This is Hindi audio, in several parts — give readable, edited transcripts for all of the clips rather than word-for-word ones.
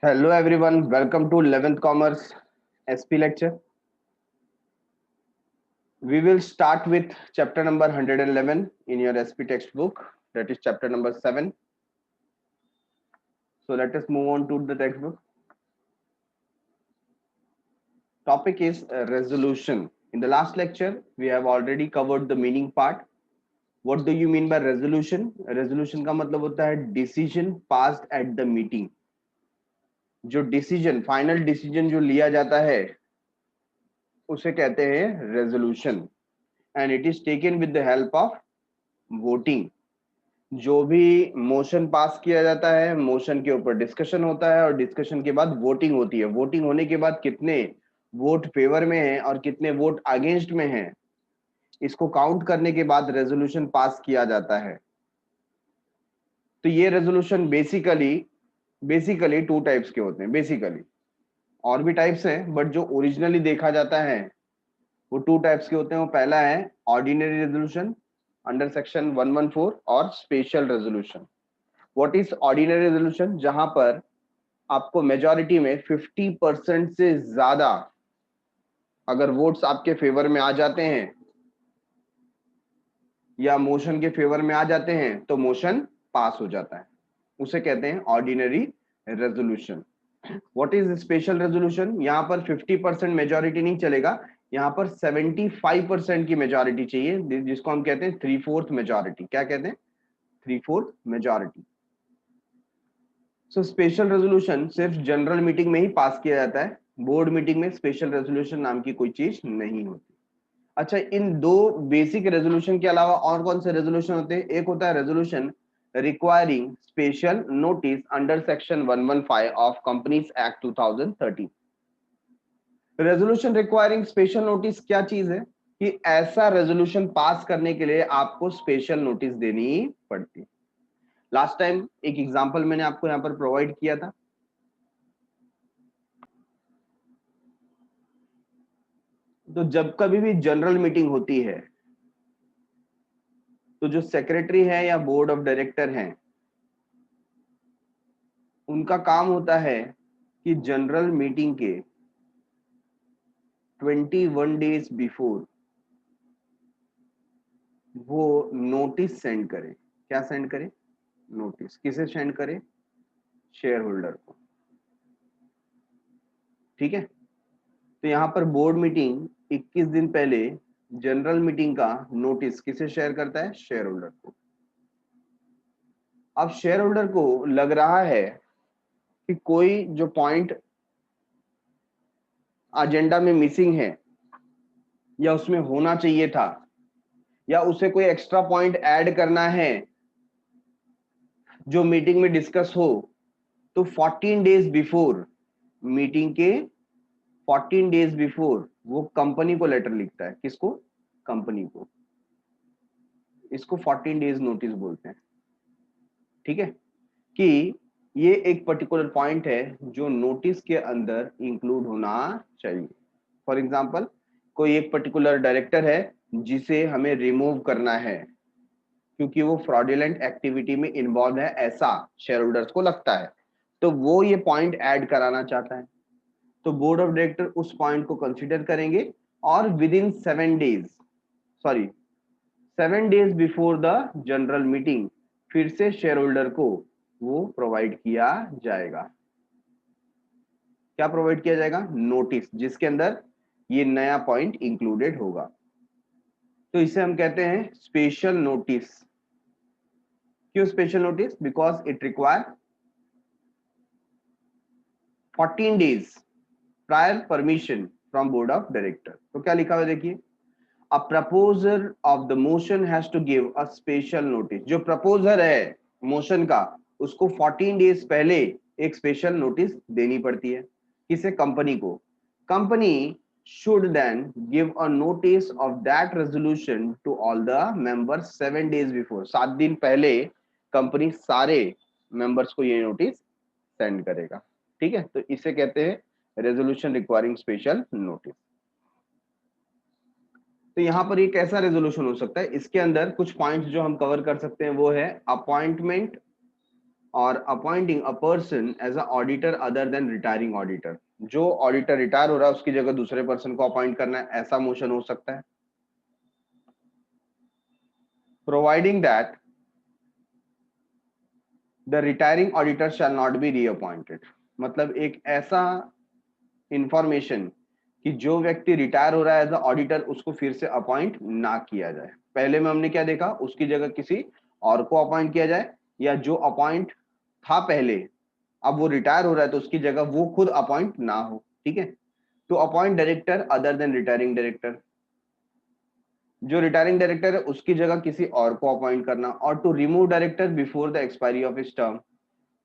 Hello everyone, welcome to 11th Commerce SP lecture. We will start with chapter number 111 in your SP textbook, that is chapter number 7. So let us move on to the textbook. Topic is resolution. In the last lecture, we have already covered the meaning part. What do you mean by resolution? Resolution का मतलब होता है decision passed at the meeting. जो डिसीजन फाइनल डिसीजन जो लिया जाता है उसे कहते हैं resolution and it is taken with the help of voting. जो भी मोशन पास किया जाता है, मोशन के ऊपर डिस्कशन होता है और डिस्कशन के बाद वोटिंग होती है. वोटिंग होने के बाद कितने वोट फेवर में हैं और कितने वोट अगेंस्ट में हैं, इसको काउंट करने के बाद रेजोल्यूशन पास किया जाता है. तो ये रेजोल्यूशन बेसिकली टू टाइप्स के होते हैं. बेसिकली और भी टाइप्स हैं, बट जो ओरिजिनली देखा जाता है वो टू टाइप्स के होते हैं. वो पहला है ऑर्डिनरी रेजोल्यूशन अंडर सेक्शन 114 और special resolution. What is ordinary resolution? जहां पर आपको मेजॉरिटी में 50% से ज्यादा अगर वोट्स आपके फेवर में आ जाते हैं या मोशन के फेवर में आ जाते हैं तो मोशन पास हो जाता है. उसे कहते हैं ordinary resolution. What is special resolution? यहाँ पर 50% मेजॉरिटी नहीं चलेगा, यहाँ पर 75% की मेजॉरिटी चाहिए, जिसको हम कहते हैं 3/4 मेजॉरिटी. क्या कहते हैं? 3/4 मेजॉरिटी. सो स्पेशल रेजोल्यूशन सिर्फ जनरल मीटिंग में ही पास किया जाता है. बोर्ड मीटिंग में स्पेशल रेजोल्यूशन नाम की कोई चीज नहीं होती. अच्छा, इन दो बेसिक रेजोल्यूशन के अलावा और कौन से रेजोल्यूशन होते हैं? एक होता है resolution requiring special notice under section 115 of companies act 2013. Resolution requiring special notice क्या चीज है? कि ऐसा रेजोल्यूशन पास करने के लिए आपको स्पेशल नोटिस देनी पड़ती है. लास्ट टाइम एक एग्जांपल मैंने आपको यहां पर प्रोवाइड किया था. तो जब कभी भी जनरल मीटिंग होती है तो जो सेक्रेटरी है या बोर्ड ऑफ डायरेक्टर हैं, उनका काम होता है कि जनरल मीटिंग के 21 डेज बिफोर वो नोटिस सेंड करे. क्या सेंड करे? नोटिस. किसे सेंड करे? शेयर होल्डर को. ठीक है. तो यहां पर बोर्ड मीटिंग 21 दिन पहले जनरल मीटिंग का नोटिस किसे शेयर करता है? शेयर होल्डर को. अब शेयर होल्डर को लग रहा है कि कोई जो पॉइंट एजेंडा में मिसिंग है या उसमें होना चाहिए था या उसे कोई एक्स्ट्रा पॉइंट ऐड करना है जो मीटिंग में डिस्कस हो, तो 14 डेज बिफोर मीटिंग के 14 डेज बिफोर वो कंपनी को लेटर लिखता है. किसको? कंपनी को. इसको 14 डेज नोटिस बोलते हैं. ठीक है. कि ये एक पर्टिकुलर पॉइंट है जो नोटिस के अंदर इंक्लूड होना चाहिए. फॉर एग्जांपल, कोई एक पर्टिकुलर डायरेक्टर है जिसे हमें रिमूव करना है क्योंकि वो फ्रॉडुलेंट एक्टिविटी में इन्वॉल्व है, ऐसा शेयर होल्डर्स को लगता है, तो वो ये पॉइंट ऐड कराना चाहता है. तो बोर्ड ऑफ डायरेक्टर उस पॉइंट को कंसीडर करेंगे और with in 7 days before the general meeting फिर से शेयर होल्डर को वो प्रोवाइड किया जाएगा. क्या प्रोवाइड किया जाएगा? नोटिस, जिसके अंदर ये नया पॉइंट इंक्लूडेड होगा. तो इसे हम कहते हैं स्पेशल नोटिस. क्यों special notice? Because it require 14 days prior permission from board of director. तो क्या लिखा हुआ देखिए, a proposer of the motion has to give a special notice. जो प्रपोजर है मोशन का, उसको 14 डेज पहले एक स्पेशल नोटिस देनी पड़ती है. किसे? कंपनी को. Company should then give a notice of that resolution to all the members 7 days before. 7 दिन पहले कंपनी सारे मेंबर्स को ये नोटिस सेंड करेगा. ठीक है. तो इसे कहते हैं रेजोल्यूशन रिक्वायरिंग स्पेशल नोटिस. तो यहां पर एक ऐसा रेजोल्यूशन हो सकता है, इसके अंदर कुछ पॉइंट्स जो हम कवर कर सकते हैं वो है अपॉइंटमेंट और appointing a person as a auditor other than retiring auditor, जो ऑडिटर रिटायर हो रहा है उसकी जगह दूसरे पर्सन को अपॉइंट करना है, ऐसा मोशन हो सकता है। Providing that the retiring auditor shall not be reappointed, मतलब एक ऐसा इंफॉर्मेशन कि जो व्यक्ति रिटायर हो रहा है एज अ ऑडिटर उसको फिर से अपॉइंट ना किया जाए। पहले में हमने क्या देखा, उसकी जगह किसी और को अपॉइंट किया जाए, या जो अपॉइंट था पहले अब वो रिटायर हो रहा है तो उसकी जगह वो खुद अपॉइंट ना हो। ठीक है, to appoint director other than retiring director, जो रिटायरिंग डायरेक्टर है उसकी जगह किसी और को अपॉइंट करना। और to remove director before the expiry of his term,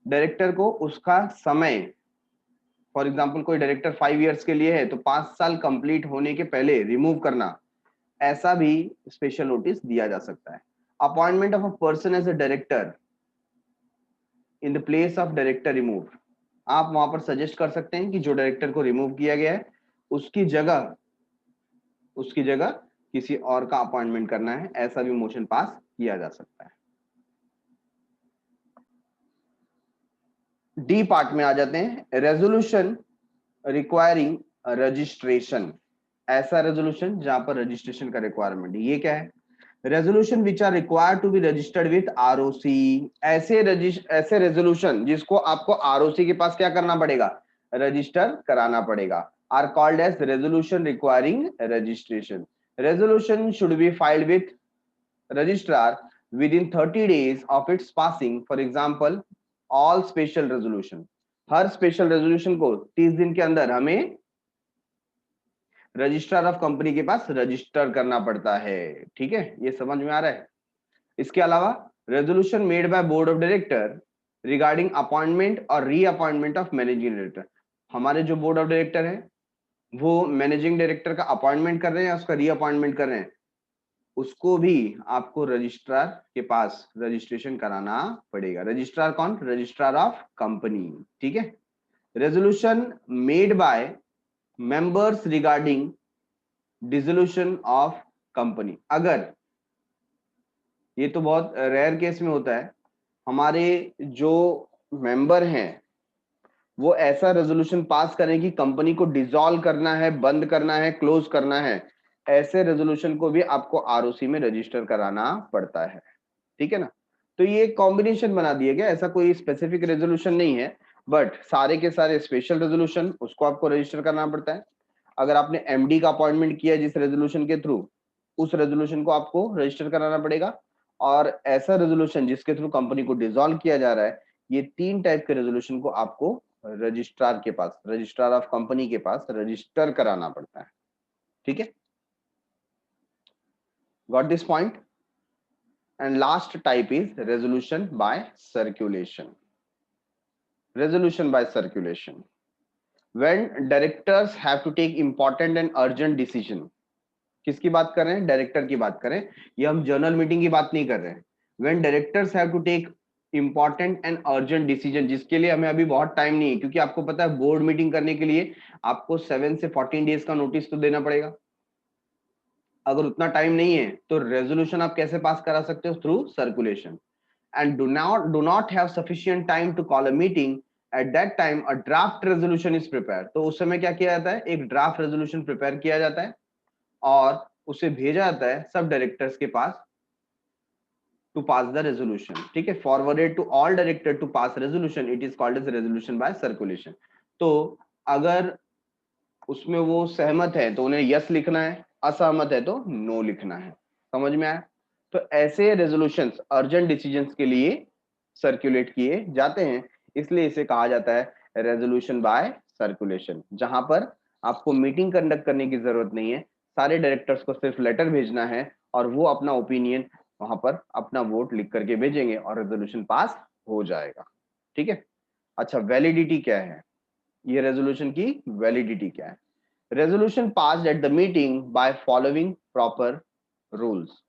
director को उसका समय, फॉर एग्जाम्पल कोई डायरेक्टर 5 इयर्स के लिए है तो 5 साल कंप्लीट होने के पहले रिमूव करना, ऐसा भी स्पेशल नोटिस दिया जा सकता है। Appointment of a person as a director in the place of director remove, आप वहां पर सजेस्ट कर सकते हैं कि जो डायरेक्टर को रिमूव किया गया है उसकी जगह किसी और का अपॉइंटमेंट करना है, ऐसा भी मोशन पास किया जा सकता है। डी पार्ट में आ जाते हैं, रेजोल्यूशन रिक्वायरिंग रजिस्ट्रेशन, ऐसा रेजोल्यूशन जहां पर रजिस्ट्रेशन का रिक्वायरमेंट, ये क्या है, resolution which are required to be registered with ROC, ऐसे रेजोल्यूशन जिसको आपको आरओसी के पास क्या करना पड़ेगा, रजिस्टर कराना पड़ेगा, are called as resolution requiring registration. Resolution should be filed with registrar within 30 days of its passing, for example all special resolution, her special resolution को 30 दिन के अंदर हमें रजिस्ट्रार ऑफ कंपनी के पास रजिस्टर करना पड़ता है। ठीक है, ये समझ में आ रहा है। इसके अलावा resolution made by board of director regarding appointment और रीअपॉइंटमेंट ऑफ मैनेजिंग डायरेक्टर, हमारे जो बोर्ड ऑफ डायरेक्टर है वो मैनेजिंग डायरेक्टर का अपॉइंटमेंट कर रहे हैं, उसका रीअपॉइंटमेंट कर रहे हैं, उसको भी आपको रजिस्ट्रार के पास रजिस्ट्रेशन कराना पड़ेगा। रजिस्ट्रार कौन, रजिस्ट्रार ऑफ कंपनी। ठीक है, resolution made by members regarding dissolution of company, अगर, ये तो बहुत रेयर केस में होता है, हमारे जो मेंबर हैं वो ऐसा रेजोल्यूशन पास करें कि कंपनी को डिसॉल्व करना है, बंद करना है, क्लोज करना है, ऐसे रेजोल्यूशन को भी आपको आरओसी में रजिस्टर कराना पड़ता है। ठीक है ना, तो ये कॉम्बिनेशन बना दिया गया, ऐसा कोई स्पेसिफिक रेजोल्यूशन नहीं है, बट सारे के सारे स्पेशल रेजोल्यूशन उसको आपको रजिस्टर करना पड़ता है। अगर आपने एमडी का अपॉइंटमेंट किया जिस रेजोल्यूशन के थ्रू, उस रेजोल्यूशन को आपको रजिस्टर कराना पड़ेगा। और ऐसा रेजोल्यूशन जिसके थ्रू कंपनी को डिसॉल्व किया जा रहा है, ये 3 टाइप के रेजोल्यूशन को आपको रजिस्ट्रार के पास, रजिस्ट्रार ऑफ कंपनी के पास रजिस्टर कराना पड़ता है। ठीक है, got this point. And last type is resolution by circulation. Resolution by circulation, when directors have to take important and urgent decision, किसकी बात कर रहे हैं, डायरेक्टर की बात कर रहे हैं, ये हम जर्नल मीटिंग की बात नहीं कर रहे हैं। when directors have to take important and urgent decision, जिसके लिए हमें अभी बहुत टाइम नहीं है, क्योंकि आपको पता है बोर्ड मीटिंग करने के लिए आपको 7 से 14 डेज का नोटिस तो देना पड़ेगा। अगर उतना टाइम नहीं है तो रेजोल्यूशन आप कैसे पास करा सकते हो, through circulation. and do not have sufficient time to call a meeting, at that time a draft resolution is prepared, तो उस समय क्या किया जाता है, एक ड्राफ्ट रेजोल्यूशन प्रिपेयर किया जाता है और उसे भेजा जाता है सब डायरेक्टर्स के पास टू पास द रेजोल्यूशन। ठीक है, forwarded to all director to pass resolution, it is called as resolution by circulation. तो अगर उसमें वो सहमत है तो उन्हें यस लिखना है, असहमत है तो नो लिखना है। समझ में आया। तो ऐसे रेजोल्यूशंस अर्जेंट डिसीजंस के लिए सर्कुलेट किए जाते हैं, इसलिए इसे कहा जाता है रेजोल्यूशन बाय सर्कुलेशन, जहां पर आपको मीटिंग कंडक्ट करने की जरूरत नहीं है, सारे डायरेक्टर्स को सिर्फ लेटर भेजना है और वो अपना ओपिनियन वहां पर अपना वोट लिख करके भेजेंगे और रेजोल्यूशन पास हो जाएगा। ठीक है, अच्छा वैलिडिटी क्या है, ये रेजोल्यूशन की वैलिडिटी क्या है। Resolution passed eight the meeting by following proper rules,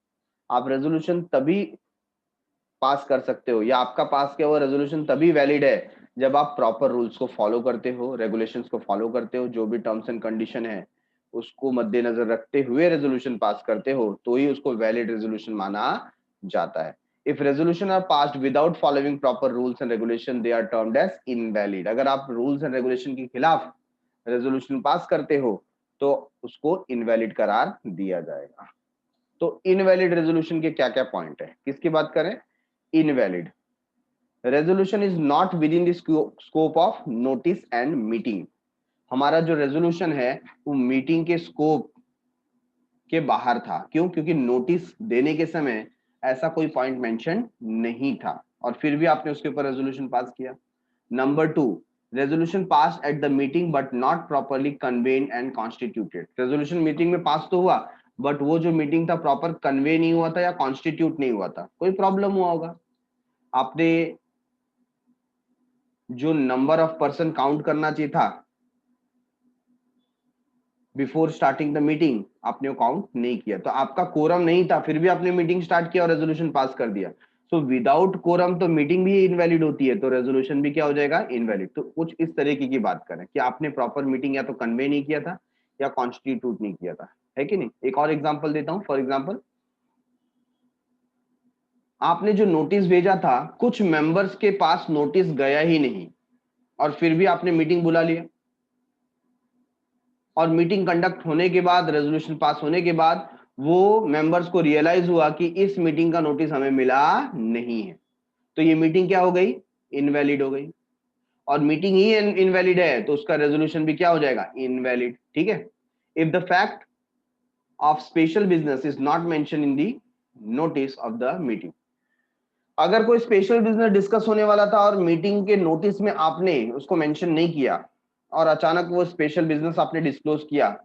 आप रेजोल्यूशन तभी पास कर सकते हो या आपका पास किया हुआ रेजोल्यूशन तभी वैलिड है जब आप प्रॉपर रूल्स को फॉलो करते हो, रेगुलेशंस को फॉलो करते हो, जो भी टर्म्स एंड कंडीशन है उसको मद्देनजर रखते हुए रेजोल्यूशन पास करते हो, तो ही उसको वैलिड रेजोल्यूशन माना जाता है। If resolution are passed without following proper rules and regulation they are termed as invalid. अगर आप रूल्स एंड रेगुलेशन के खिलाफ रेजोल्यूशन पास करते हो तो उसको इनवैलिड करार दिया जाएगा। तो इनवैलिड रेजोल्यूशन के क्या क्या पॉइंट है, किसकी बात करें? Invalid resolution is not with in the scope of notice and meeting. हमारा जो रेजोल्यूशन है वो मीटिंग के स्कोप के बाहर था। क्यों? क्योंकि नोटिस देने के समय ऐसा कोई पॉइंट मेंशन नहीं था और फिर भी आपने उसके ऊपर रेजोल्यूशन पास किया। Number 2, resolution pass at the meeting but not properly convened and constituted. Resolution meeting में पास तो हुआ बट वो जो मीटिंग था प्रॉपर कन्वे नहीं हुआ था या कॉन्स्टिट्यूट नहीं हुआ था, कोई प्रॉब्लम हुआ होगा। आपने जो नंबर ऑफ पर्सन काउंट करना चाहिए था बिफोर स्टार्टिंग द मीटिंग, आपने वो काउंट नहीं किया, तो आपका कोरम नहीं था, फिर भी आपने मीटिंग स्टार्ट किया और रेजोल्यूशन पास कर दिया। सो विदाउट कोरम तो मीटिंग भी इनवैलिड होती है, तो रेजोल्यूशन भी क्या हो जाएगा? इनवैलिड। तो कुछ इस तरीके की बात करें कि आपने प्रॉपर मीटिंग या तो कन्वे नहीं किया था या कॉन्स्टिट्यूट नहीं किया था, है कि नहीं? एक और एग्जाम्पल देता हूं। फॉर एग्जाम्पल, आपने जो नोटिस भेजा था कुछ मेंबर्स के पास नोटिस गया ही नहीं और फिर भी आपने मीटिंग बुला लिया और मीटिंग कंडक्ट होने के बाद, रेजोल्यूशन पास होने के बाद वो मेंबर्स को रियलाइज हुआ कि इस मीटिंग का नोटिस हमें मिला नहीं है, तो ये मीटिंग क्या हो गई? इनवैलिड हो गई। और मीटिंग ही इनवैलिड है तो उसका रेजोल्यूशन भी क्या हो जाएगा? इनवैलिड। ठीक है। If the fact of special business is not mention in the notice of the meeting. अगर कोई स्पेशल बिजनेस डिस्कस होने वाला था और मीटिंग के नोटिस में आपने उसको मेंशन नहीं किया और अचानक वो स्पेशल बिजनेस आपने डिस्क्लोज किया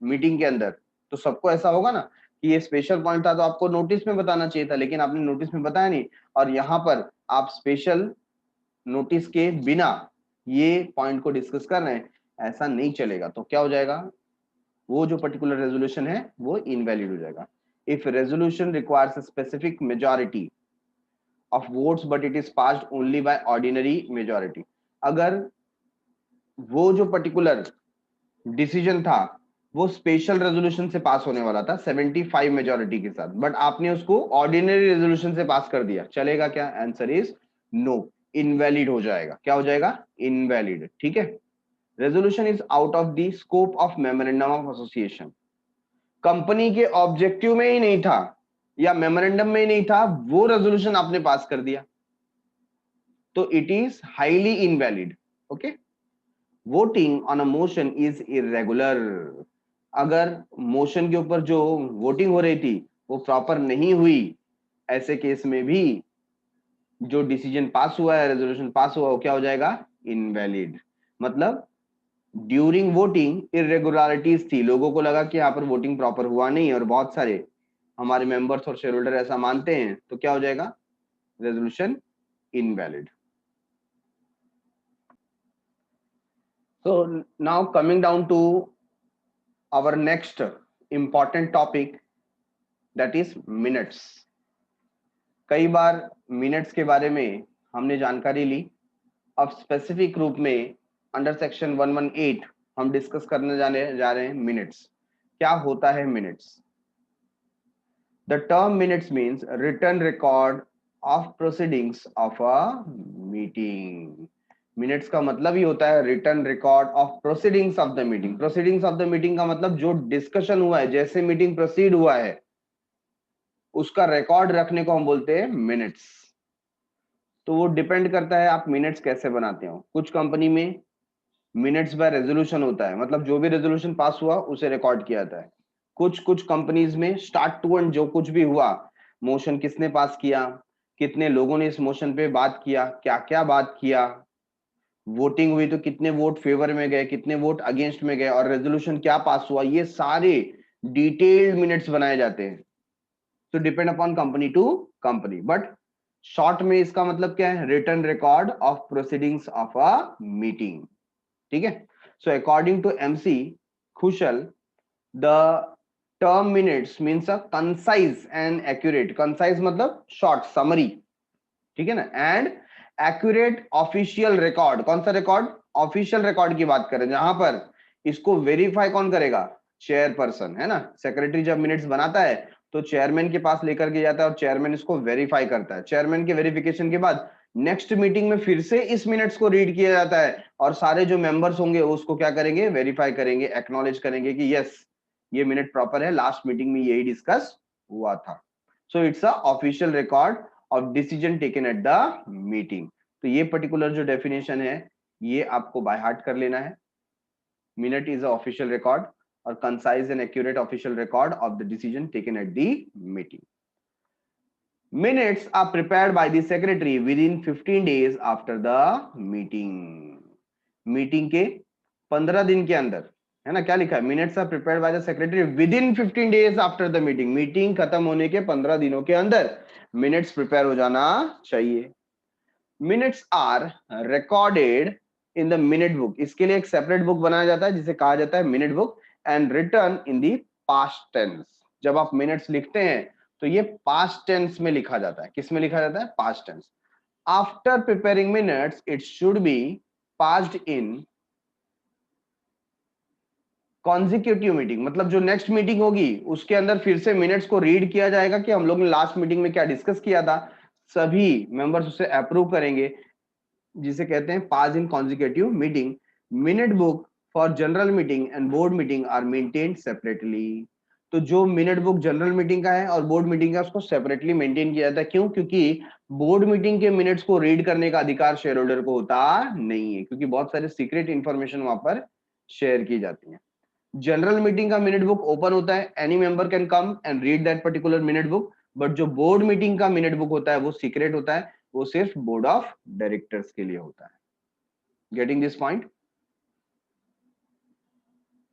मीटिंग के अंदर, तो सबको ऐसा होगा ना कि ये स्पेशल पॉइंट था तो आपको नोटिस में बताना चाहिए था, लेकिन आपने नोटिस में बताया नहीं और यहाँ पर आप स्पेशल नोटिस के बिना ये पॉइंट को डिस्कस कर रहे हैं, ऐसा नहीं चलेगा। तो क्या हो जाएगा? वो जो पर्टिकुलर रेजोल्यूशन है वो इनवैलिड हो जाएगा। If resolution requires a specific majority of votes but it is passed only by ordinary majority। अगर वो जो पर्टिकुलर डिसीजन था वो स्पेशल रेजोल्यूशन से पास होने वाला था 75 मेजॉरिटी के साथ, बट आपने उसको ऑर्डिनरी रेजोल्यूशन से पास कर दिया, चलेगा क्या? आंसर इज नो, इनवैलिड हो जाएगा। क्या हो जाएगा? इनवैलिड। ठीक है। Resolution is out of the scope of memorandum of association. Company के ऑब्जेक्टिव में ही नहीं था या मेमोरेंडम में ही नहीं था, वो रेजोल्यूशन आपने पास कर दिया तो it is highly invalid. Okay. Voting on a motion is irregular. अगर मोशन के ऊपर जो वोटिंग हो रही थी वो प्रॉपर नहीं हुई, ऐसे केस में भी जो डिसीजन पास हुआ है, रेजोल्यूशन पास हुआ, वो क्या हो जाएगा? इनवैलिड। मतलब ड्यूरिंग वोटिंग इरेगुलरिटीज थी, लोगों को लगा कि यहाँ पर वोटिंग प्रॉपर हुआ नहीं और बहुत सारे हमारे मेंबर्स और शेयर होल्डर ऐसा मानते हैं, तो क्या हो जाएगा? Resolution invalid. So now coming down to our next important topic, that is minutes। कई बार मिनट्स के बारे में हमने जानकारी ली, अब स्पेसिफिक रूप में अंडर सेक्शन 118 हम डिस्कस करने जा रहे हैं मिनट्स। क्या होता है minutes? The term minutes means written record of proceedings of a meeting. Minutes का मतलब ही होता है written record of proceedings of the meeting. Proceedings of the meeting का मतलब जो डिस्कशन हुआ है, जैसे मीटिंग प्रोसीड हुआ है उसका रिकॉर्ड रखने को हम बोलते हैं मिनट्स। तो वो डिपेंड करता है आप मिनट्स कैसे बनाते हो। कुछ कंपनी में मिनट्स बाय रेजोल्यूशन होता है, मतलब जो भी रेजोल्यूशन पास हुआ उसे रिकॉर्ड किया जाता है। कुछ कंपनीज में स्टार्ट टू एंड जो कुछ भी हुआ, मोशन किसने पास किया, कितने लोगों ने इस मोशन पे बात किया, क्या क्या बात किया, वोटिंग हुई तो कितने वोट फेवर में गए, कितने वोट अगेंस्ट में गए और रेजोल्यूशन क्या पास हुआ, ये सारे डिटेल्ड मिनट्स बनाए जाते हैं। तो depend upon company to company, but short में इसका मतलब क्या है? Written record of proceedings of a meeting. ठीक है। So according to MC Khushal, the term minutes means a concise and accurate. Concise मतलब शॉर्ट समरी, ठीक है ना, एंड एक्यूरेट ऑफिशियल रिकॉर्ड। कौन सा रिकॉर्ड? ऑफिशियल रिकॉर्ड की बात करें, जहां पर इसको वेरीफाई कौन करेगा? चेयरपर्सन, है ना। सेक्रेटरी जब मिनट्स बनाता है तो चेयरमैन के पास लेकर के जाता है और चेयरमैन इसको वेरीफाई करता है। चेयरमैन के वेरिफिकेशन के बाद नेक्स्ट मीटिंग में फिर से इस मिनट्स को रीड किया जाता है और सारे जो मेंबर्स होंगे उसको क्या करेंगे, वेरीफाई करेंगे, एक्नॉलेज करेंगे कि यस ये मिनट प्रॉपर है, लास्ट मीटिंग में यही डिस्कस हुआ था। So it's a official record of decision taken at the meeting. तो ये पर्टिकुलर जो डेफिनेशन है ये आपको बाय हार्ट कर लेना है। Minute is a official record or concise and accurate official record of the decision taken at the meeting. Minutes are prepared by the secretary within 15 days after the meeting. Meeting के 15 दिन के अंदर, है ना, क्या लिखा है, minutes are prepared by the secretary within 15 days after the meeting. Meeting खत्म होने के 15 दिनों के अंदर मिनट्स प्रिपेयर हो जाना चाहिए। Minutes are recorded in the minute book. इसके लिए एक सेपरेट बुक बनाया जाता है जिसे कहा जाता है minute book and written in the past tense. जब आप मिनट्स लिखते हैं तो ये पास्ट टेंस में लिखा जाता है। किस में लिखा जाता है, past tense. After preparing minutes it should be passed in consecutive meeting, मतलब जो नेक्स्ट मीटिंग होगी उसके अंदर फिर से मिनट्स को रीड किया जाएगा कि हम लोग ने लास्ट मीटिंग में क्या डिस्कस किया था। सभी मेंबर्स उसे अप्रूव करेंगे जिसे कहते हैं pass in consecutive meeting. Minute book for general meeting and board meeting are maintained separately. तो जो मिनट बुक जनरल मीटिंग का है और बोर्ड मीटिंग का उसको सेपरेटली मेंटेन किया जाता है। क्यों? क्योंकि बोर्ड मीटिंग के मिनट्स को रीड करने का अधिकार शेयर होल्डर को होता नहीं है, क्योंकि बहुत सारे सीक्रेट इंफॉर्मेशन वहां पर शेयर की जाती है। जनरल मीटिंग का मिनट बुक ओपन होता है, any member can come and read that particular minute book. But जो बोर्ड मीटिंग का मिनट बुक होता है वो सीक्रेट होता है, वो सिर्फ बोर्ड ऑफ डायरेक्टर्स के लिए होता है। Getting this point?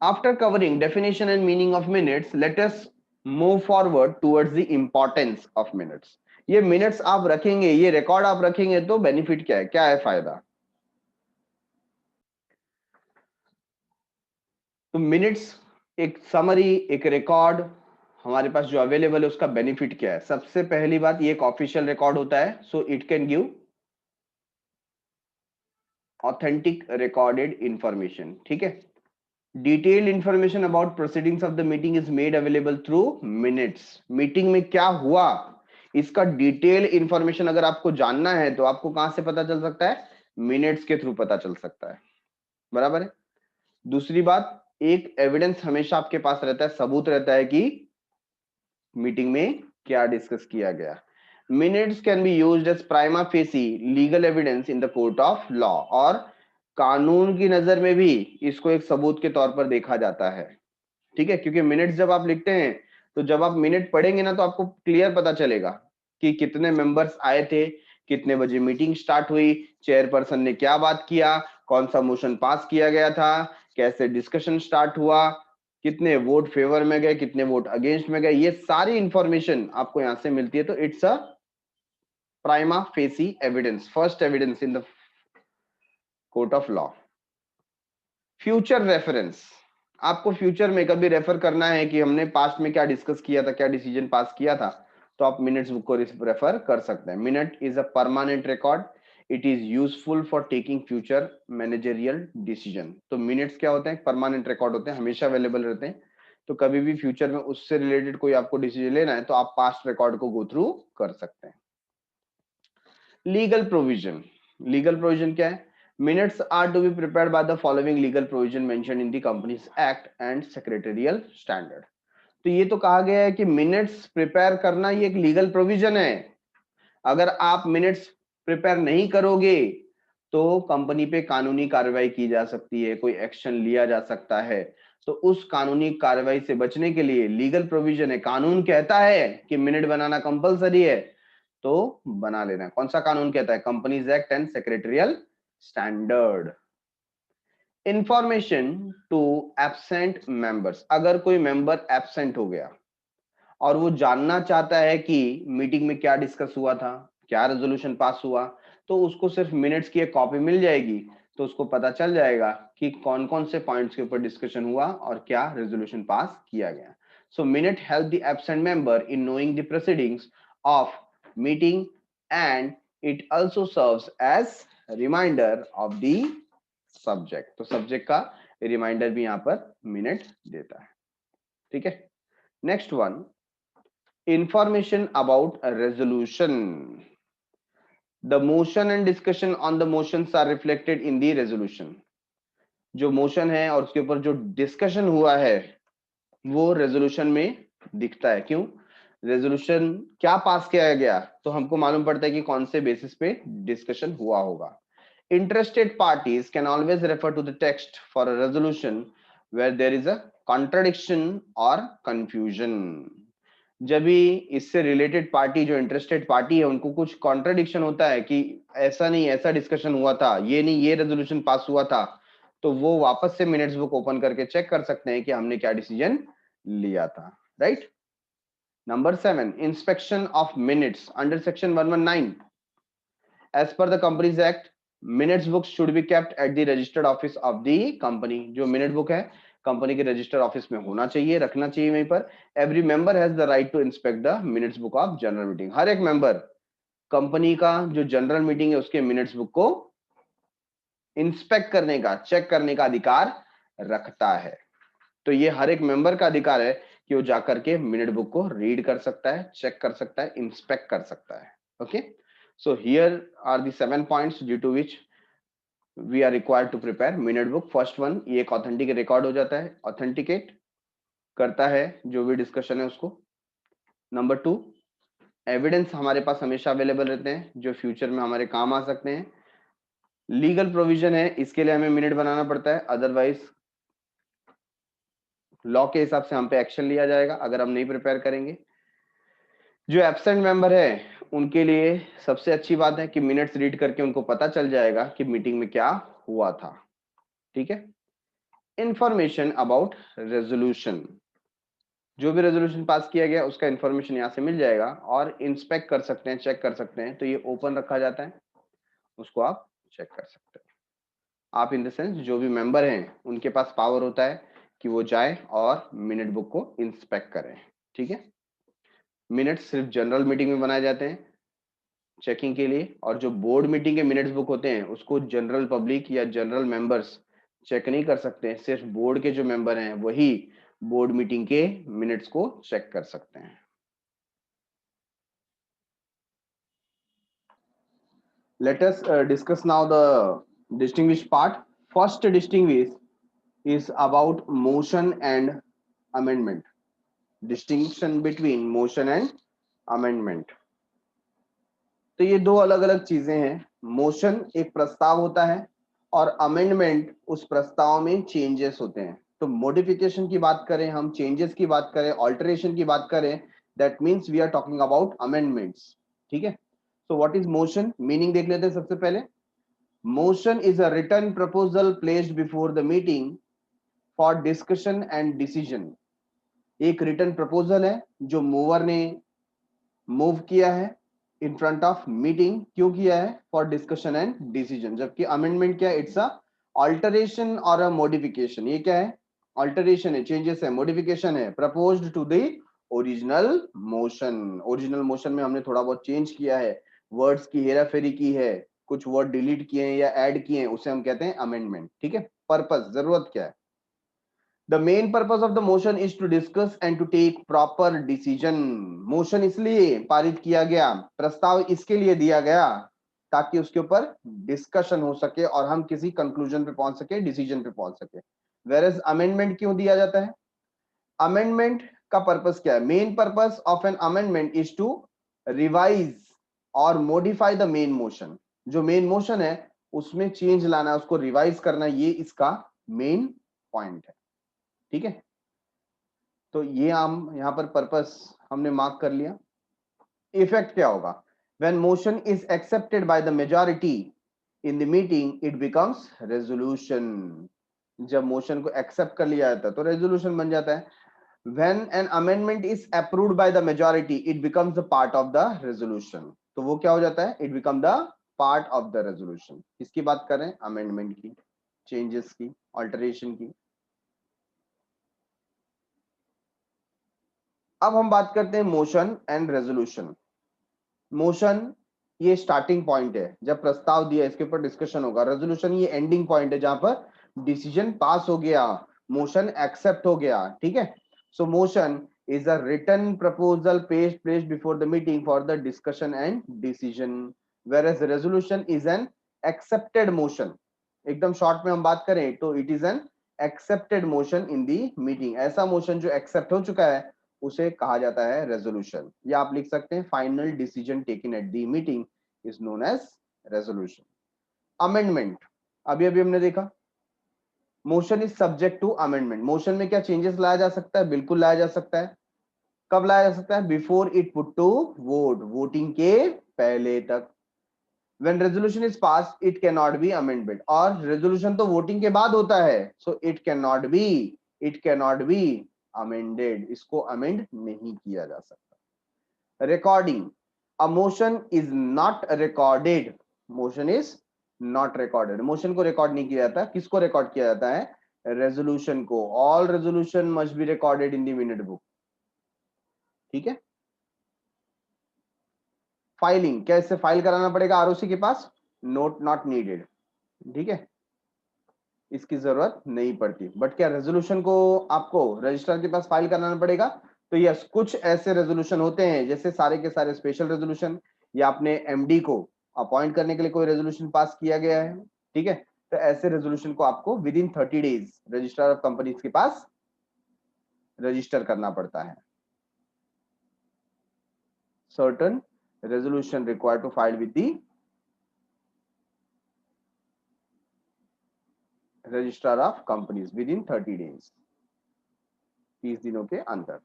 After covering definition and meaning of minutes, let us move forward towards the importance of minutes. ये मिनट्स आप रखेंगे, ये रिकॉर्ड आप रखेंगे तो बेनिफिट क्या है, क्या है फायदा? तो मिनट्स एक समरी, एक रिकॉर्ड हमारे पास जो अवेलेबल है उसका बेनिफिट क्या है? सबसे पहली बात, ये एक ऑफिशियल रिकॉर्ड होता है, so it can give authentic recorded information. ठीक है, detailed information about proceedings of the meeting is made available through minutes. Meeting में क्या हुआ इसका डिटेल इंफॉर्मेशन अगर आपको जानना है तो आपको कहां से पता चल सकता है? मिनट्स के थ्रू पता चल सकता है। बराबर है। दूसरी बात, एक एविडेंस हमेशा आपके पास रहता है, सबूत रहता है कि मीटिंग में क्या डिस्कस किया गया। Minutes can be used as prima facie legal evidence in the court of law, और कानून की नजर में भी इसको एक सबूत के तौर पर देखा जाता है। ठीक है, क्योंकि मिनट्स जब आप लिखते हैं तो जब आप मिनट पढ़ेंगे ना तो आपको क्लियर पता चलेगा कि कितने मेंबर्स आए थे, कितने बजे मीटिंग स्टार्ट हुई, चेयरपर्सन ने क्या बात किया, कौन सा मोशन पास किया गया था, कैसे डिस्कशन स्टार्ट हुआ, कितने वोट फेवर में गए, कितने वोट अगेंस्ट में गए, ये सारी इंफॉर्मेशन आपको यहां से मिलती है। तो it's a prima facie evidence, first evidence in the court of law. Future reference, आपको फ्यूचर में कभी रेफर करना है कि हमने पास्ट में क्या डिस्कस किया था, क्या डिसीजन पास किया था, तो आप मिनट्स बुक को रेफर कर सकते हैं। Minute is a permanent record, it is useful for taking future managerial decision. तो मिनट्स क्या होते हैं? परमानेंट रिकॉर्ड होते हैं, हमेशा अवेलेबल रहते हैं। तो कभी भी फ्यूचर में उससे रिलेटेड कोई आपको डिसीजन लेना है तो आप पास्ट रिकॉर्ड को गो थ्रू कर सकते हैं। लीगल प्रोविजन, लीगल प्रोविजन क्या है? Minutes are to be prepared by the following legal provision mentioned in the Companies Act and Secretarial Standard. तो ये तो कहा गया है कि मिनट्स प्रिपेयर करना ये एक लीगल प्रोविजन है। अगर आप मिनट्स प्रिपेयर नहीं करोगे तो कंपनी पे कानूनी कार्रवाई की जा सकती है, कोई एक्शन लिया जा सकता है। तो उस कानूनी कार्रवाई से बचने के लिए लीगल प्रोविजन है, कानून कहता है कि मिनट बनाना कंपलसरी है तो बना लेना। कौन सा कानून कहता है? Companies act and secretarial standard. Information to absent members, अगर कोई मेंबर एब्सेंट हो गया और वो जानना चाहता है कि मीटिंग में क्या डिस्कस हुआ था, क्या रेजोल्यूशन पास हुआ, तो उसको सिर्फ मिनट्स की एक कॉपी मिल जाएगी, तो उसको पता चल जाएगा कि कौन कौन से पॉइंट्स के ऊपर डिस्कशन हुआ और क्या रेजोल्यूशन पास किया गया। So minute help the absent member in knowing the proceedings of meeting and it also serves as reminder of the subject. तो सब्जेक्ट का रिमाइंडर भी यहाँ पर मिनट देता है। ठीक है, next one, information about a resolution. The motion and discussion on the motions are reflected in the resolution. जो मोशन है और उसके ऊपर जो डिस्कशन हुआ है वो रेजोल्यूशन में दिखता है. क्यों? रेजोल्यूशन क्या पास किया गया तो हमको मालूम पड़ता है कि कौन से बेसिस पे डिस्कशन हुआ होगा. Interested parties can always refer to the text for a resolution where there is a contradiction or confusion. जब भी इससे रिलेटेड पार्टी जो इंटरेस्टेड पार्टी है उनको कुछ कॉन्ट्रडिक्शन होता है कि ऐसा नहीं, ऐसा डिस्कशन हुआ था, ये नहीं, ये रेजोल्यूशन पास हुआ था, तो वो वापस से मिनट्स बुक ओपन करके चेक कर सकते हैं कि हमने क्या डिसीजन लिया था. Right. Number 7, inspection of minutes under section 119. As per the companies act, minutes books should be kept at the registered office of the company. जो मिनट बुक है कंपनी के रजिस्टर्ड ऑफिस में होना चाहिए, रखना चाहिए वहीं पर. Every member has the right to inspect the minutes book of general meeting. हर एक मेंबर कंपनी का जो जनरल मीटिंग है उसके मिनट्स बुक को इंस्पेक्ट करने का, चेक करने का अधिकार रखता है. तो ये हर एक मेंबर का अधिकार है कि वो जाकर के मिनट बुक को रीड कर सकता है, चेक कर सकता है, इंस्पेक्ट कर सकता है. Okay. So here are the 7 points due to which we are required to prepare minute book. First one, ये एक authentic record हो जाता है, authenticate करता है जो भी डिस्कशन है उसको. नंबर 2, एविडेंस हमारे पास हमेशा अवेलेबल रहते हैं जो फ्यूचर में हमारे काम आ सकते हैं. लीगल प्रोविजन है, इसके लिए हमें मिनट बनाना पड़ता है, अदरवाइज लॉ के हिसाब से हम पे एक्शन लिया जाएगा अगर हम नहीं प्रिपेयर करेंगे. जो एब्सेंट मेंबर है उनके लिए सबसे अच्छी बात है कि मिनट्स रीड करके उनको पता चल जाएगा कि मीटिंग में क्या हुआ था. ठीक है. इंफॉर्मेशन अबाउट रेजोल्यूशन, जो भी रेजोल्यूशन पास किया गया उसका इंफॉर्मेशन यहाँ से मिल जाएगा और इंस्पेक्ट कर सकते हैं, चेक कर सकते हैं. तो ये ओपन रखा जाता है, उसको आप चेक कर सकते हैं. आप इन द सेंस जो भी मेंबर हैं उनके पास पावर होता है कि वो जाए और मिनट बुक को इंस्पेक्ट करें. ठीक है. मिनट्स सिर्फ जनरल मीटिंग में बनाए जाते हैं चेकिंग के लिए, और जो बोर्ड मीटिंग के मिनट्स बुक होते हैं उसको जनरल पब्लिक या जनरल मेंबर्स चेक नहीं कर सकते हैं. सिर्फ बोर्ड के जो मेंबर हैं वही बोर्ड मीटिंग के मिनट्स को चेक कर सकते हैं. Let us discuss now the distinguished part. First distinguish is about motion and amendment. Distinction between motion and amendment. तो ये दो अलग अलग चीजें हैं. मोशन एक प्रस्ताव होता है और अमेंडमेंट उस प्रस्ताव में चेंजेस होते हैं. तो मॉडिफिकेशन की बात करें हम, चेंजेस की बात करें, ऑल्टरेशन की बात करें, that means we are talking about amendments. ठीक है. So what is motion? Meaning देख लेते हैं सबसे पहले. Motion is a written proposal placed before the meeting for discussion and decision. एक रिटन प्रपोजल है जो मूवर ने मूव किया है इन फ्रंट ऑफ मीटिंग. क्यों किया है? For discussion and decision. जबकि अमेंडमेंट क्या है? इट्स अ ऑल्टरेशन और अ मॉडिफिकेशन. ये क्या है? ऑल्टरेशन है, चेंजेस है, मॉडिफिकेशन है proposed to the original motion. Original motion में हमने थोड़ा बहुत चेंज किया है, वर्ड्स की हेराफेरी की है, कुछ वर्ड डिलीट किए हैं या ऐड किए हैं, उसे हम कहते हैं अमेंडमेंट. ठीक है. पर्पस, जरूरत क्या है? The main purpose of the motion is to discuss and to take proper decision. Motion इसलिए पारित किया गया, प्रस्ताव इसके लिए दिया गया ताकि उसके ऊपर डिस्कशन हो सके और हम किसी कंक्लूजन पे पहुंच सके, डिसीजन पे पहुंच सके. Whereas अमेंडमेंट क्यों दिया जाता है? अमेंडमेंट का पर्पस क्या है? Main purpose of an amendment is to revise और मॉडिफाई द मेन मोशन. जो मेन मोशन है उसमें चेंज लाना, उसको रिवाइज करना, ये इसका मेन पॉइंट है. ठीक है. तो ये हम यहाँ पर पर्पस हमने मार्क कर लिया. इफेक्ट क्या होगा? When motion is accepted by the majority in the meeting it becomes resolution. जब मोशन को एक्सेप्ट कर लिया जाता है तो रेजोल्यूशन बन जाता है. When an amendment is approved by the majority it becomes the part of the resolution. तो वो क्या हो जाता है? It become the part of the resolution. किसकी बात कर रहे हैं? अमेंडमेंट की, चेंजेस की, ऑल्टरेशन की. अब हम बात करते हैं मोशन एंड रेजोल्यूशन. मोशन ये स्टार्टिंग पॉइंट है, जब प्रस्ताव दिया इसके ऊपर डिस्कशन होगा. रेजोल्यूशन ये एंडिंग पॉइंट है जहां पर डिसीजन पास हो गया, मोशन एक्सेप्ट हो गया. ठीक है. सो motion is a written proposal placed before the meeting for the discussion and decision, whereas resolution is an accepted motion. एकदम शॉर्ट में हम बात करें तो it is an accepted motion in the meeting. ऐसा मोशन जो एक्सेप्ट हो चुका है उसे कहा जाता है रेजोल्यूशन, या आप लिख सकते हैं final decision taken at the meeting is known as resolution. Amendment, अभी अभी हमने देखा motion is subject to amendment. Motion में क्या चेंजेस लाया जा सकता है? बिल्कुल लाया जा सकता है. कब लाया जा सकता है? Before it put to vote, voting के पहले तक. When resolution is passed, it cannot be amended. और resolution तो वोटिंग के बाद होता है, so it cannot be amended. इसको amend नहीं किया जा सकता. Recording, a motion is not recorded. Motion is not recorded. Motion को रिकॉर्ड नहीं किया जाता. किसको रिकॉर्ड किया जाता है? रेजोल्यूशन को. All resolution must be recorded in the minute book. ठीक है. फाइलिंग, क्या इससे फाइल कराना पड़ेगा आरओसी के पास? Note not needed. ठीक है, इसकी जरूरत नहीं पड़ती. बट क्या रेजोल्यूशन को आपको रजिस्ट्रार के पास फाइल कराना पड़ेगा? तो यस, कुछ ऐसे रेजोल्यूशन होते हैं जैसे सारे के सारे स्पेशल रेजोल्यूशन, या अपने एमडी को अपॉइंट करने के लिए कोई रेजोल्यूशन पास किया गया है. ठीक है, तो ऐसे रेजोल्यूशन को आपको with in 30 days registrar of companies के पास रजिस्टर करना पड़ता है. Certain resolution required to file with the registrar of companies within 30 days, 30 दिनों के अंदर.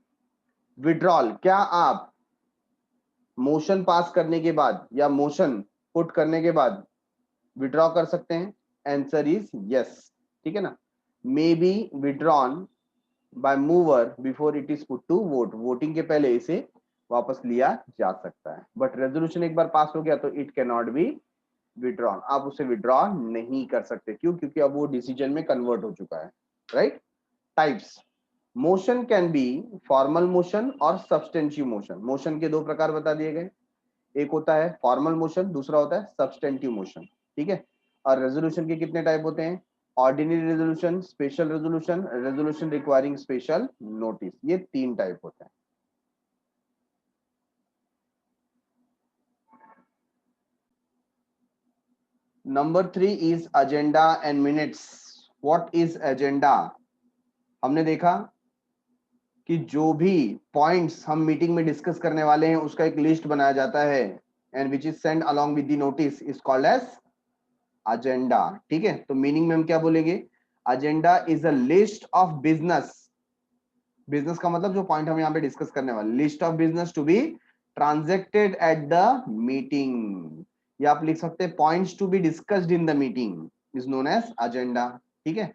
विड्रॉल, क्या आप मोशन पास करने के बाद या मोशन पुट करने के बाद विड्रॉ कर सकते हैं? Answer is yes. ठीक है ना. May be withdrawn by mover before it is put to vote, voting के पहले इसे वापस लिया जा सकता है. बट रेजोल्यूशन एक बार पास हो गया तो it can not be withdrawn. आप उसे विड्रॉ नहीं कर सकते. क्यों? क्योंकि अब वो डिसीजन में कन्वर्ट हो चुका है. Right. Types, motion can be formal motion और सब्सटेंटिव मोशन. मोशन के दो प्रकार बता दिए गए, एक होता है फॉर्मल मोशन, दूसरा होता है सब्सटेंटिव मोशन. ठीक है. और रेजोल्यूशन के कितने टाइप होते हैं? Ordinary resolution, special resolution, resolution requiring special notice. ये 3 टाइप होते हैं. Number 3 is agenda and minutes. What is agenda? हमने देखा कि जो भी पॉइंट्स हम मीटिंग में डिस्कस करने वाले हैं उसका एक लिस्ट बनाया जाता है, and which is send along with the notice is called as agenda. ठीक है. तो मीनिंग में हम क्या बोलेंगे? Agenda is a list of business. Business का मतलब जो पॉइंट हम यहाँ पे डिस्कस करने वाले, list of business to be transacted at the meeting, या आप लिख सकते हैं points to be discussed in the meeting is known as agenda. ठीक है.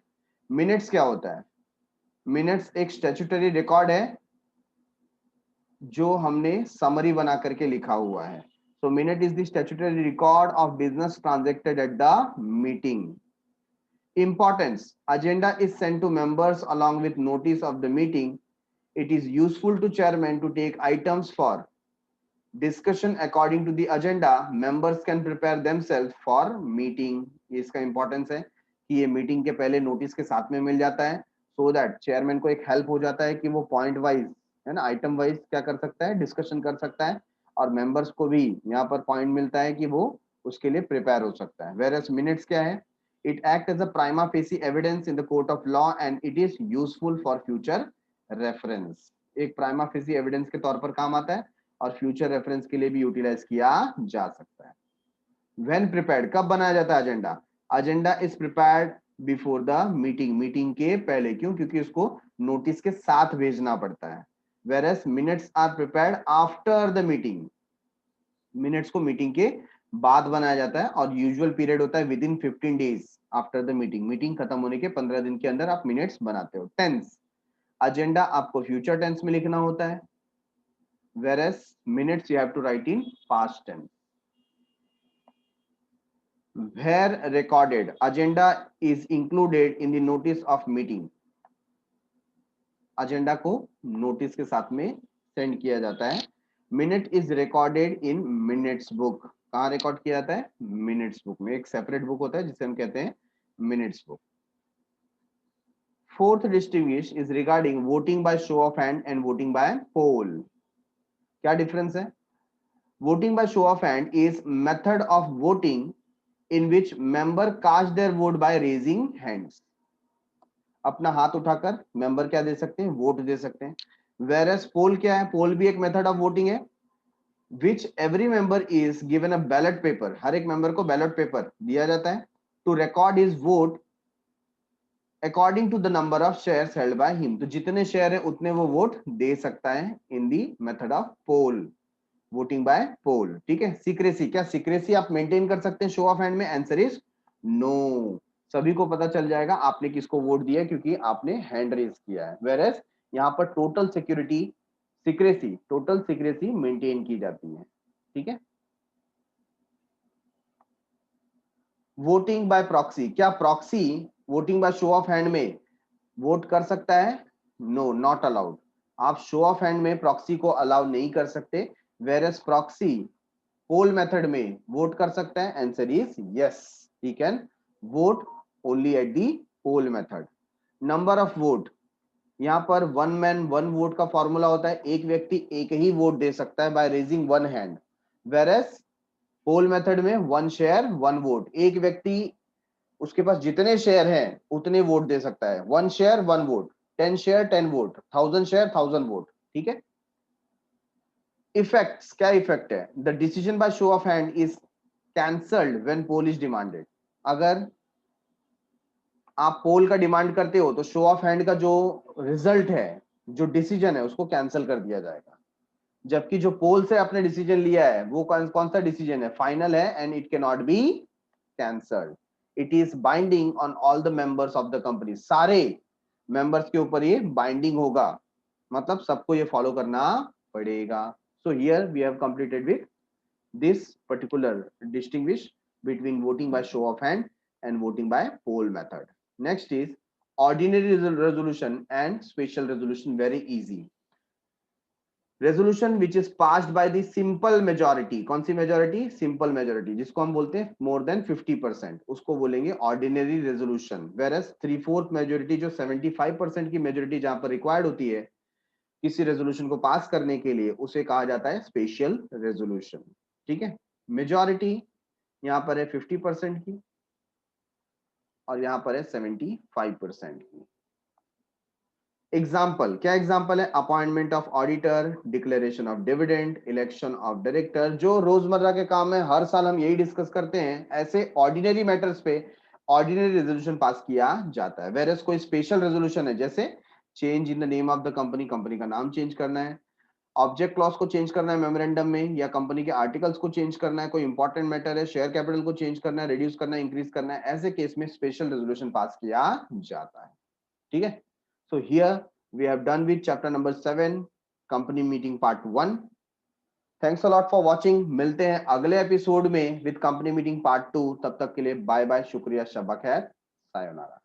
मिनट्स क्या होता है? मिनट्स एक स्टैट्यूटरी रिकॉर्ड है जो हमने समरी बना करके लिखा हुआ है. So minute is the statutory record of business transacted at the meeting. Importance, agenda is sent to members along with notice of the meeting. It is useful to chairman to take items for discussion according to the agenda. Members can prepare themselves for meeting. इसका इंपॉर्टेंस है कि ये मीटिंग के पहले नोटिस के साथ में मिल जाता है, सो दैट चेयरमैन को एक हेल्प हो जाता है कि वो पॉइंट वाइज, है ना, आइटम वाइज क्या कर सकता है? डिस्कशन कर सकता है. और मेंबर्स को भी यहाँ पर पॉइंट मिलता है कि वो उसके लिए प्रिपेयर हो सकता है. वेयरएज मिनट्स क्या है? It acts as a prima facie evidence in the court of law and it is useful for future reference. एक prima facie evidence के तौर पर काम आता है और future reference के लिए भी यूटिलाइज किया जा सकता है. When prepared, कब बनाया जाता है agenda? Agenda is prepared before the meeting, meeting के पहले. क्यों? क्योंकि उसको नोटिस के साथ भेजना पड़ता है. Whereas minutes are prepared after the meeting. Minutes को मीटिंग के बाद बनाया जाता है और यूजुअल पीरियड होता है with in 15 days after the meeting. Meeting खत्म होने के 15 दिन के अंदर आप मिनट्स बनाते हो. टेंस, एजेंडा आपको फ्यूचर टेंस में लिखना होता है, whereas minutes you have to write in past tense. Where recorded, agenda is included in the notice of meeting. Agenda को नोटिस के साथ में सेंड किया जाता है. Minute is recorded in minutes book. कहाँ रिकॉर्ड किया जाता है? मिनट्स बुक में. एक सेपरेट बुक होता है जिसे हम कहते हैं minutes book. fourth distinguish is regarding voting by show of hand and voting by poll. क्या difference है? Voting by show of hand is method of voting in which member cast their vote by raising hands. अपना हाथ उठाकर मेंबर क्या दे सकते हैं? वोट दे सकते हैं. Whereas पोल क्या है? पोल भी एक मेथड ऑफ वोटिंग है, which every member is given a ballot paper. हर एक मेंबर को बैलेट पेपर दिया जाता है to record his vote according to the number of shares held by him. तो जितने शेयर है उतने वो वोट दे सकता है in the method of poll, voting by poll. ठीक है. सीक्रेसी, क्या सीक्रेसी आप मेंटेन कर सकते हैं शो ऑफ हैंड में? Answer is no. सभी को पता चल जाएगा आपने किसको वोट दिया है क्योंकि आपने हैंड रेज किया है. वेयरएज यहाँ पर total security secrecy, total secrecy maintain की जाती है. ठीक है. वोटिंग बाय प्रॉक्सी, क्या proxy voting by show of hand में वोट कर सकता है? No, not allowed. आप शो ऑफ हैंड में प्रॉक्सी को अलाउ नहीं कर सकते. वेयरएज प्रॉक्सी पोल मेथड में वोट कर सकता है. Answer is yes, he can vote only at the poll method. Number of vote, यहां पर वन मैन वन वोट का फॉर्मूला होता है. एक व्यक्ति एक ही वोट दे सकता है by raising one hand. Whereas poll method में वन शेयर वन वोट, एक व्यक्ति उसके पास जितने शेयर हैं उतने वोट दे सकता है. One share one vote, 10 share 10 vote, 1000 share 1000 vote. ठीक है. इफेक्ट्स, क्या इफेक्ट है? The decision by show of hand is cancelled when poll is demanded. अगर आप पोल का डिमांड करते हो तो शो ऑफ हैंड का जो रिजल्ट है, जो डिसीजन है, उसको कैंसिल कर दिया जाएगा. जबकि जो पोल से आपने डिसीजन लिया है वो कौन सा डिसीजन है? फाइनल है and it can not be cancelled. It is binding on all the members of the company. सारे मेंबर्स के ऊपर ये बाइंडिंग होगा, मतलब सबको ये फॉलो करना पड़ेगा. So here we have completed with this particular distinguish between voting by show of hand and voting by poll method. Next is ordinary resolution and special resolution. Very easy. Resolution which is passed by the simple majority. कौन सी majority? Simple majority, जिसको हम बोलते हैं more than 50%, उसको बोलेंगे ordinary resolution. Whereas 3/4 majority, जो 75% की majority जहां पर required होती है किसी रेजोल्यूशन को पास करने के लिए, उसे कहा जाता है स्पेशल रेजोल्यूशन. ठीक है. मेजॉरिटी यहां पर है 50% की और यहां पर है 75% की. एग्जाम्पल, क्या एग्जाम्पल है? Appointment of auditor, declaration of dividend, election of director. जो रोजमर्रा के काम है, हर साल हम यही डिस्कस करते हैं. ऐसे ऑर्डिनरी मैटर्स पे ऑर्डिनरी रेजोल्यूशन पास किया जाता है. वेयरएज कोई स्पेशल रेजोल्यूशन है, जैसे change in the name of the company, company का नाम चेंज करना है, ऑब्जेक्ट क्लॉज को चेंज करना है मेमोरेंडम में, या कंपनी के आर्टिकल्स को चेंज करना है, कोई इंपॉर्टेंट मैटर है, शेयर कैपिटल को चेंज करना है, रिड्यूस करना है, इंक्रीज करना है, ऐसे केस में स्पेशल रेजोल्यूशन पास किया जाता है. ठीक है. So here we have done with chapter number 7, company meeting part 1. Thanks a lot for watching. मिलते हैं अगले एपिसोड में विद कंपनी मीटिंग पार्ट 2. तब तक के लिए बाय बाय, शुक्रिया, शब्बा खैर, सायोनारा.